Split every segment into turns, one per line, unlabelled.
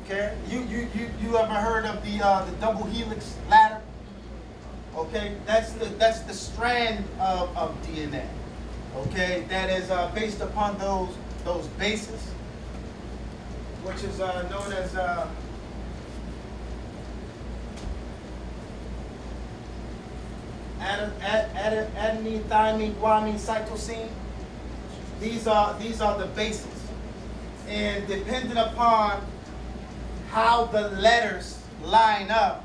Okay, you ever heard of the double helix ladder? Okay, that's the strand of DNA. Okay, that is based upon those bases, which is known as adenine, thymine, guanine, cytosine. These are the bases, and depending upon how the letters line up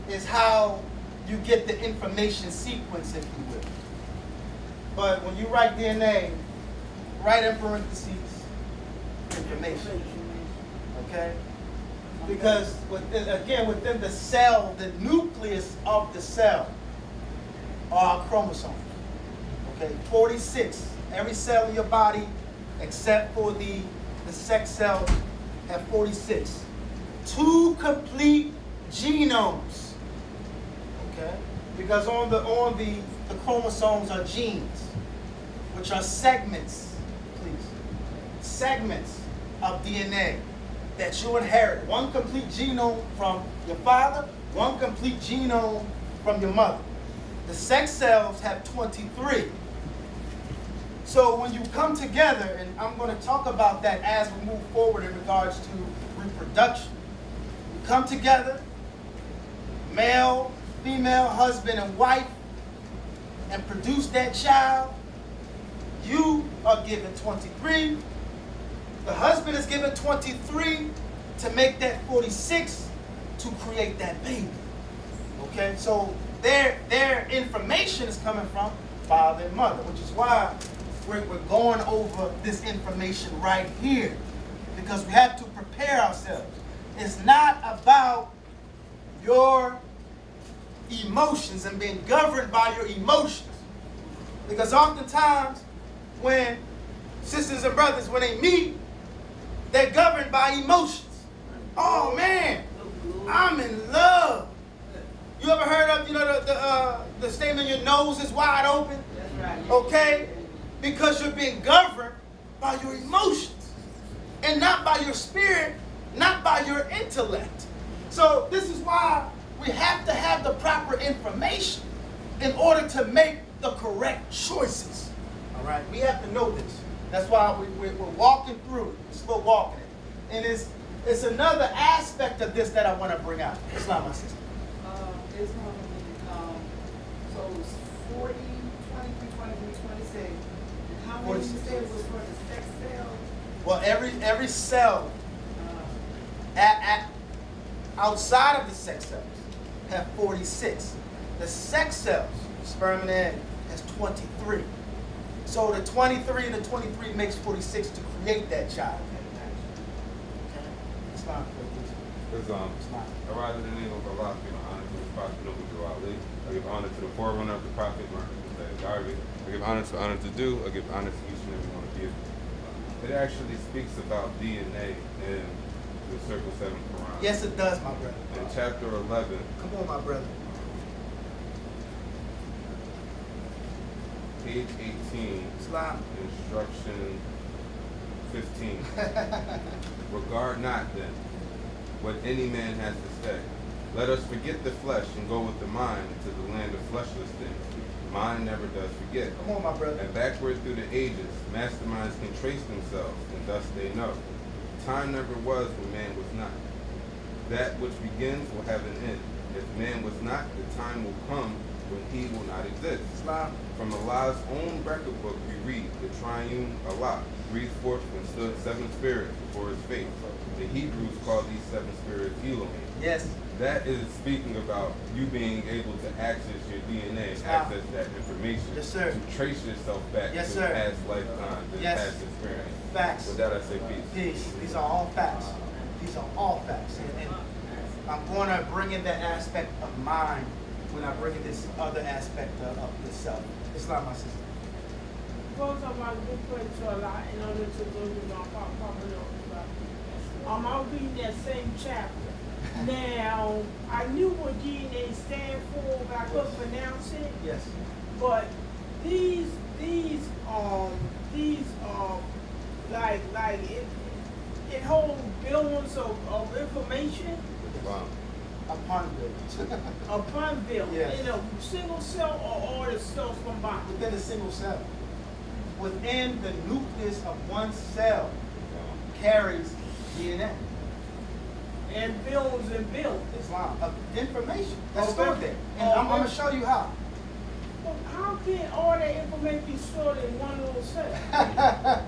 is how you get the information sequence, if you will. But when you write DNA, write in parentheses information. Okay? Because within the cell, the nucleus of the cell are chromosomes. Okay, 46. Every cell in your body, except for the sex cells, have 46. 2 complete genomes. Okay? Because on the chromosomes are genes, which are segments, please. Segments of DNA that you inherit. 1 complete genome from your father, 1 complete genome from your mother. The sex cells have 23. So when you come together, and I'm going to talk about that as we move forward in regards to reproduction. You come together, male, female, husband, and wife, and produce that child. You are given 23. The husband is given 23 to make that 46 to create that baby. Okay, so their information is coming from father and mother, which is why we're going over this information right here, because we have to prepare ourselves. It's not about your emotions and being governed by your emotions, because oftentimes when sisters and brothers, when they meet, they're governed by emotions. Oh man, I'm in love. You ever heard of the statement, your nose is wide open?
That's right.
Okay? Because you're being governed by your emotions and not by your spirit, not by your intellect. So this is why we have to have the proper information in order to make the correct choices. All right? We have to know this. That's why we're walking through it. We're slow walking it. And it's another aspect of this that I want to bring out. It's not my sister.
It's going to be, so it's 40, 23, 23, 26. And how many you said was for the sex cell?
Well, every cell outside of the sex cells have 46. The sex cells, sperm and egg, has 23. So the 23 and the 23 makes 46 to create that child. Okay? It's not.
Because I rise in the name of Allah, give honor to the Prophet, I give honor to the forerunner of the Prophet, I give honor to do, I give honor to each and every one of you. It actually speaks about DNA in the Circle 7 Quran.
Yes, it does, my brother.
In chapter 11.
Come on, my brother.
Page 18.
Islam.
Instruction 15. Regard not then what any man has to say. Let us forget the flesh and go with the mind into the land of fleshless things. Mind never does forget.
Come on, my brother.
And backward through the ages, masterminds can trace themselves, and thus they know. Time never was when man was not. That which begins will have an end. If man was not, the time will come when he will not exist.
Islam.
From Allah's own record book we read, the triune Allah breathed forth and stood 7 spirits before his face. The Hebrews call these 7 spirits Elohim.
Yes.
That is speaking about you being able to access your DNA and access that information.
Yes, sir.
To trace yourself back
Yes,
to
sir.
past lifetimes and
Yes.
past experience.
Facts.
With that I say peace.
Peace. These are all facts. These are all facts. And I'm going to bring in that aspect of mind when I bring in this other aspect of the self. It's not my sister.
Both of us do pray to Allah in order to do the popular. I'm reading that same chapter. Now, I knew what DNA stand for, but I couldn't pronounce it.
Yes.
But like it holds billions of information
Wow.
Upon buildings.
upon billions
Yes.
in a single cell or all the cells combined.
Within a single cell. Within the nucleus of one cell carries DNA.
And billions and billions.
Islam of information that's
Oh,
stored there. And I'm going to show you how.
Well, how can all that information be stored in one little cell?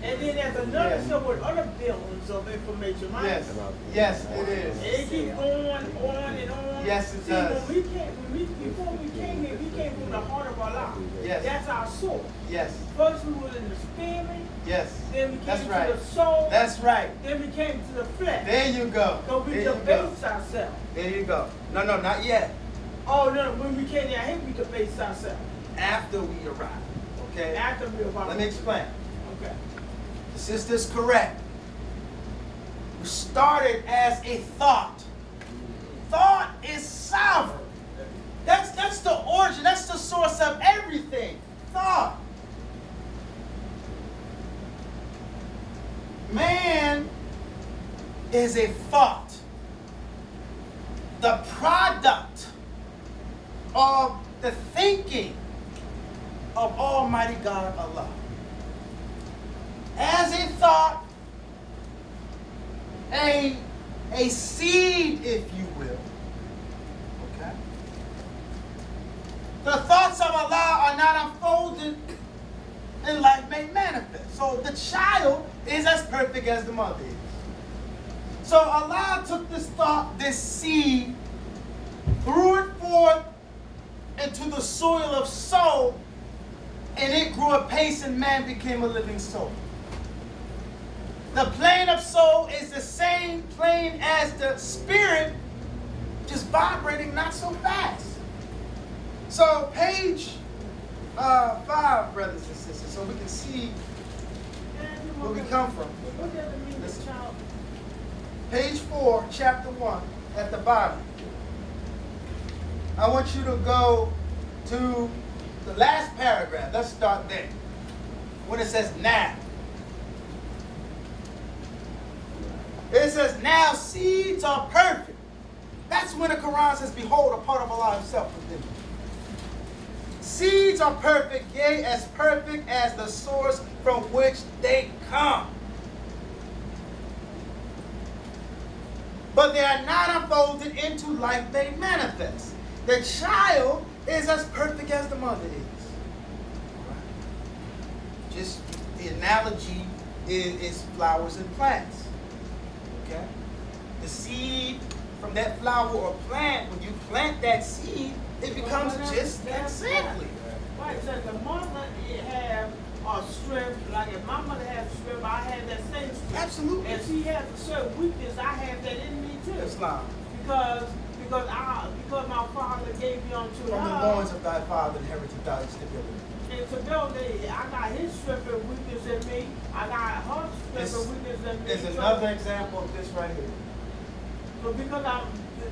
And then there's another
Yeah.
cell with other billions of information, right?
Yes, yes, it
And
is.
it keeps going on and on.
Yes, it
See,
does.
before we came here, we came from the heart of Allah.
Yes.
That's our soul.
Yes,
First we were in the spirit,
yes.
then we came
That's
to
right.
the soul,
That's right.
then we came to the flesh.
There you go.
So we
There you go.
debase ourselves.
There you go. No, no, not yet.
Oh no, when we came down here, we debase ourselves.
After we arrive. Okay?
After we arrived.
Let me explain.
Okay.
The sister's correct. We started as a thought. Thought is sovereign. That's the origin. That's the source of everything. Thought. Man is a thought. The product of the thinking of Almighty God Allah. As a thought, a seed, if you will. Okay? The thoughts of Allah are not unfolded in life made manifest. So the child is as perfect as the mother is. So Allah took this thought, this seed, threw it forth into the soil of soul, and it grew apace and man became a living soul. The plane of soul is the same plane as the spirit, just vibrating not so fast. So page 5, brothers and sisters, so we can see where we come from.
What does it mean,
Listen.
the child?
Page 4, chapter 1, at the bottom. I want you to go to the last paragraph. Let's start there. When it says now. It says, now seeds are perfect. That's when the Quran says, behold, a part of Allah himself within you. Seeds are perfect, yea, as perfect as the source from which they come. But they are not unfolded into life they manifest. The child is as perfect as the mother is. Just the analogy is flowers and plants. Okay? The seed from that flower or plant, when you plant that seed, it becomes just exactly.
Right, so the mother have a strength, like if my mother has strength, I have that same strength.
Absolutely.
And she has a certain weakness, I have that in me too.
Islam.
Because my father gave me unto
From the
her.
loins of thy father inherited thy stability.
And stability, I got his strength and weakness in me. I got her strength and weakness in me.
There's
So-
another example of this right here.
So because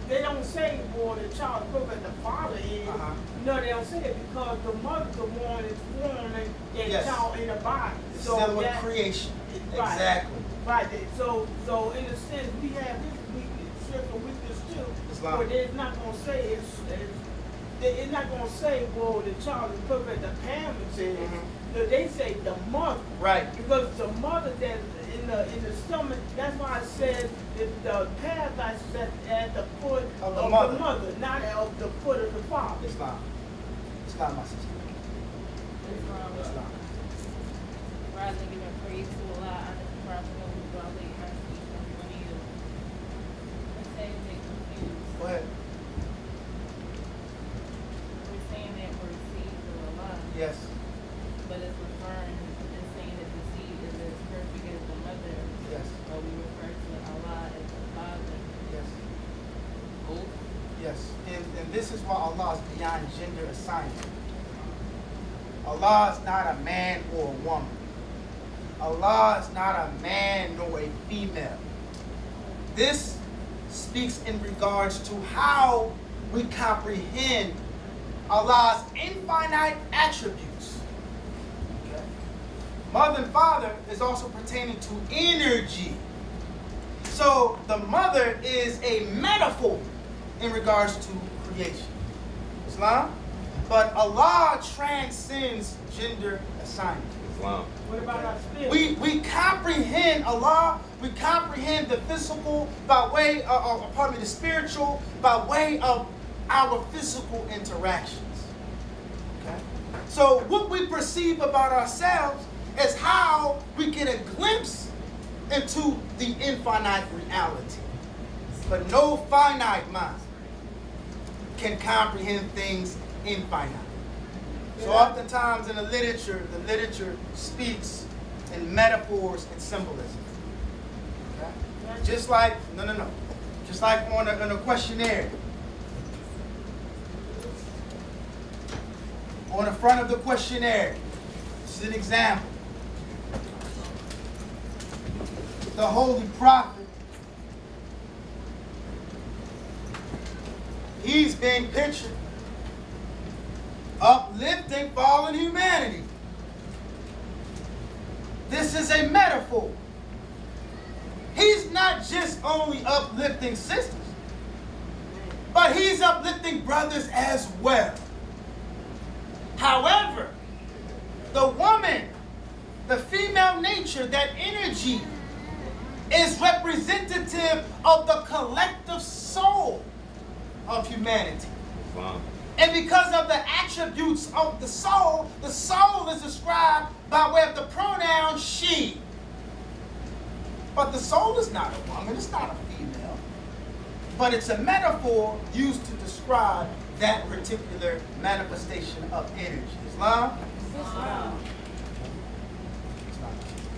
they don't say, boy, the child is perfect, the father is.
Uh-huh.
No, they don't say it because the mother, the one is forming that
Yes.
child in the body.
It's
So
still with
that-
creation.
Right.
Exactly.
Right. So in a sense, we have this weakness, strength and weakness too.
Islam.
But they're not gonna say it's not gonna say, well, the child is perfect. The parents is.
Mhm.
No, they say the mother.
Right.
Because the mother that in the stomach, that's why it says that the paradise is at the foot
Of the mother.
not at the foot of the father.
Islam. Islam, my sister. Islam.
Rise and giving praise to Allah, honor to Prophet, who brought late mercy each and every one of you. Let's say they confused.
Go ahead.
We're saying that we're seeds of Allah,
Yes.
but it's referring, it's saying that the seed is as perfect as the mother,
Yes.
but we refer to Allah as the father.
Yes.
Both.
Yes. And this is why Allah is beyond gender assignment. Allah is not a man or a woman. Allah is not a man nor a female. This speaks in regards to how we comprehend Allah's infinite attributes. Okay? Mother and father is also pertaining to energy. So the mother is a metaphor in regards to creation. Islam? But Allah transcends gender assignment.
Islam.
What about our spirit?
We comprehend Allah, we comprehend the physical by way of, the spiritual by way of our physical interactions. Okay? So what we perceive about ourselves is how we get a glimpse into the infinite reality. But no finite mind can comprehend things infinite. So oftentimes in the literature speaks in metaphors and symbolism. Okay? Just like, just like on a questionnaire. On the front of the questionnaire, this is an example. The Holy Prophet, he's being pictured uplifting fallen humanity. This is a metaphor. He's not just only uplifting sisters, but he's uplifting brothers as well. However, the woman, the female nature, that energy is representative of the collective soul of humanity.
Islam.
And because of the attributes of the soul is described by way of the pronoun she. But the soul is not a woman, it's not a female. But it's a metaphor used to describe that particular manifestation of energy. Islam?
Islam.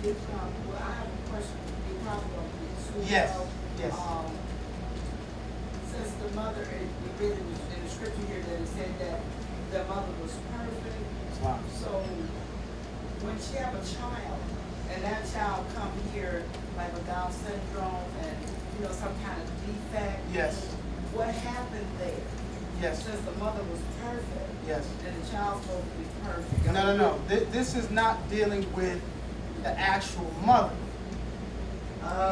Well, I have a question. You probably don't get
Yes, yes.
Since the mother, we read in the scripture here that it said that the mother was perfect.
Islam.
So when she have a child and that child come here like with Down syndrome and some kind of defect,
Yes,
what happened there?
yes,
Since the mother was perfect,
yes.
and the child's supposed to be perfect.
No. This is not dealing with the actual mother.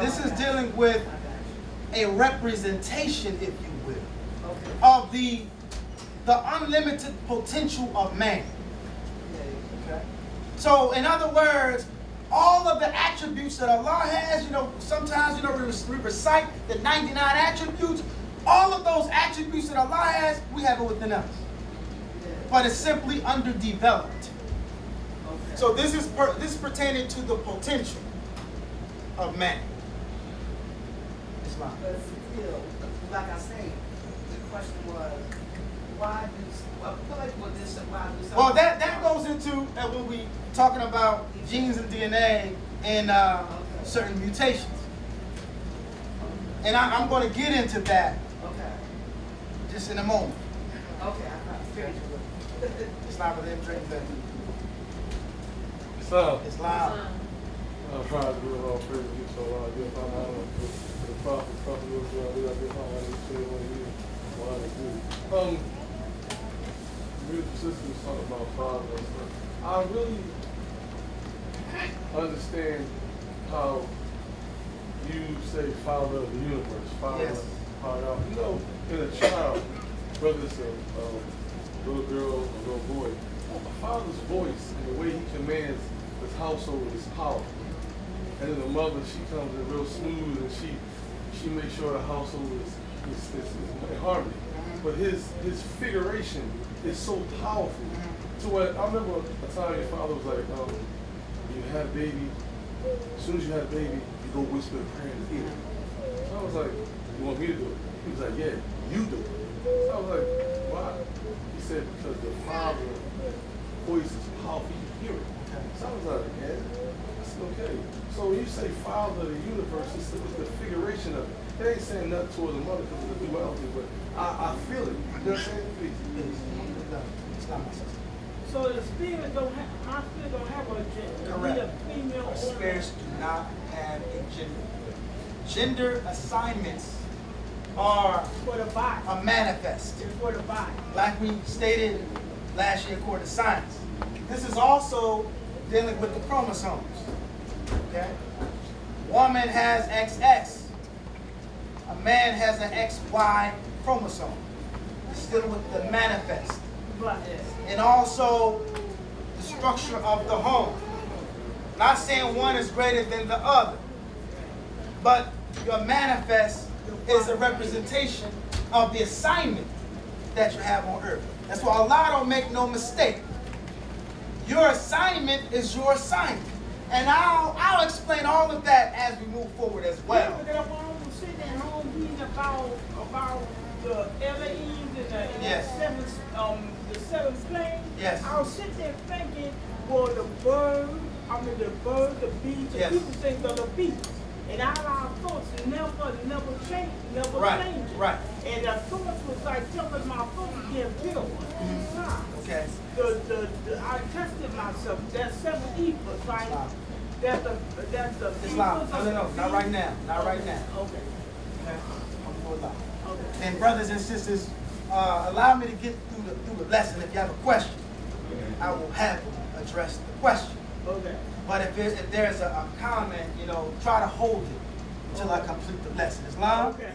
This is dealing with a representation, if you will, of the unlimited potential of man. Okay. So, in other words, all of the attributes that Allah has, sometimes we recite the 99 attributes. All of those attributes that Allah has, we have it within us, but it's simply underdeveloped. So this is pertaining to the potential of man. Islam.
But still, like I say, the question was, why do some?
Well, that goes into when we talking about genes and DNA and certain mutations, and I'm going to get into that
Okay.
just in a moment.
Okay, I figured you would.
Islam, but then drink that.
So,
Islam.
I'm trying to do it all praise you, so I get found out the prophet was I get found out he said what I do. Me and the sister was talking about father and stuff. I really understand how you say father of the universe, father,
Yes.
father. In a child, whether it's a little girl or a little boy, a father's voice and the way he commands his household is powerful. And then the mother, she comes in real smooth and she makes sure the household is in harmony. But his figuration is so powerful. To what I remember a time your father was like, you had a baby, as soon as you had a baby, you go whisper a prayer in his ear. So I was like, you want me to do it? He was like, yeah, you do it. So I was like, why? He said, because the father's voice is powerful, you can hear it. So I was like, yeah, that's okay. So when you say father of the universe, it's the figuration of it. They ain't saying nothing towards the mother because of the duality, but I feel it. You know what I'm saying? Please.
So the spirit don't have, my spirit don't have a gender.
Correct.
Be a female
Our
or
spirits do not have a gender. Gender assignments are
for the body.
a manifest.
It's for the body.
Like we stated last year according to science. This is also dealing with the chromosomes. Okay? Woman has XX, man has an XY chromosome. It's dealing with the manifest.
But
And also the structure of the home. Not saying one is greater than the other, but your manifest is a representation of the assignment that you have on earth. That's why Allah don't make no mistake. Your assignment is your assignment. And I'll explain all of that as we move forward as well.
But that one was sitting at home reading about the Elohim and
Yes.
the seventh plane.
Yes.
I was sitting there thinking, well, the bees, the
Yes.
people think of the bees. And our thoughts never change, never
Right,
change.
right.
And the thoughts was like telling my thoughts get built.
Okay.
I tested myself. That's 7 ethers, right?
Islam.
That's the
Islam.
ethers of
No,
the
not
bee.
right now. Not right now.
Okay.
Okay. I'm going live.
Okay.
And brothers and sisters, allow me to get through the lesson. If you have a question, I will have to address the question.
Okay.
But if there's a comment, try to hold it until I complete the lesson. Islam?
Okay.